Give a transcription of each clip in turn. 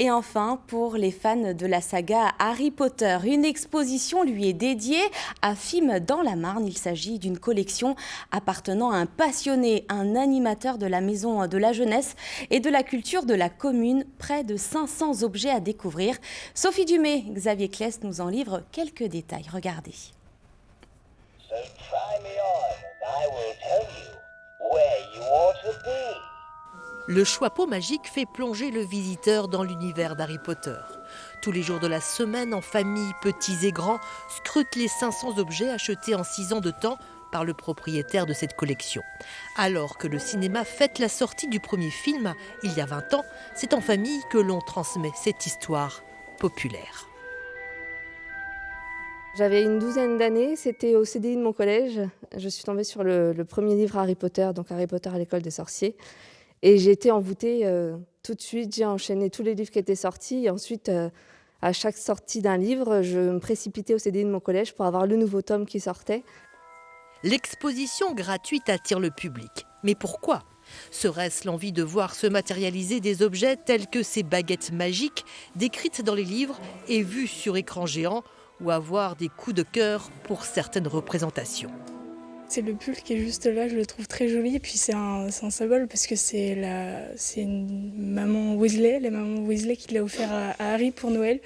Et enfin, pour les fans de la saga Harry Potter, une exposition lui est dédiée à Fismes dans la Marne. Il s'agit d'une collection appartenant à un passionné, un animateur de la Maison de la Jeunesse et de la Culture de la commune. Près de 500 objets à découvrir. Sophie Dumais, Xavier Kless nous en livre quelques détails. Regardez. Le Choix-peau magique fait plonger le visiteur dans l'univers d'Harry Potter. Tous les jours de la semaine, en famille, petits et grands, scrutent les 500 objets achetés en 6 ans de temps par le propriétaire de cette collection. Alors que le cinéma fête la sortie du premier film, il y a 20 ans, c'est en famille que l'on transmet cette histoire populaire. J'avais une douzaine d'années, c'était au CDI de mon collège. Je suis tombée sur le premier livre Harry Potter, donc Harry Potter à l'école des sorciers. Et j'ai été envoûtée tout de suite, j'ai enchaîné tous les livres qui étaient sortis. Et ensuite, à chaque sortie d'un livre, je me précipitais au CDI de mon collège pour avoir le nouveau tome qui sortait. L'exposition gratuite attire le public. Mais pourquoi ? Serait-ce l'envie de voir se matérialiser des objets tels que ces baguettes magiques décrites dans les livres et vues sur écran géant, ou avoir des coups de cœur pour certaines représentations ? C'est le pull qui est juste là, je le trouve très joli. Et puis c'est un symbole parce que c'est une maman Weasley, la maman Weasley qui l'a offert à Harry pour Noël.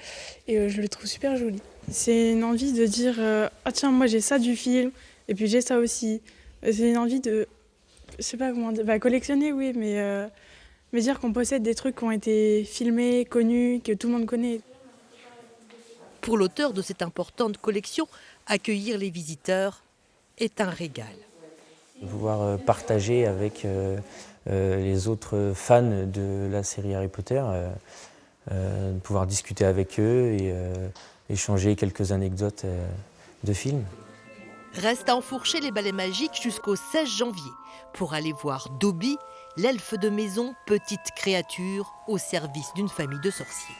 Et je le trouve super joli. C'est une envie de dire ah tiens, moi j'ai ça du film et puis j'ai ça aussi. C'est une envie de, je sais pas comment dire, collectionner oui, mais dire qu'on possède des trucs qui ont été filmés, connus, que tout le monde connaît. Pour l'auteur de cette importante collection, accueillir les visiteurs est un régal. Pouvoir partager avec les autres fans de la série Harry Potter, pouvoir discuter avec eux et échanger quelques anecdotes de films. Reste à enfourcher les balais magiques jusqu'au 16 janvier pour aller voir Dobby, l'elfe de maison, petite créature au service d'une famille de sorciers.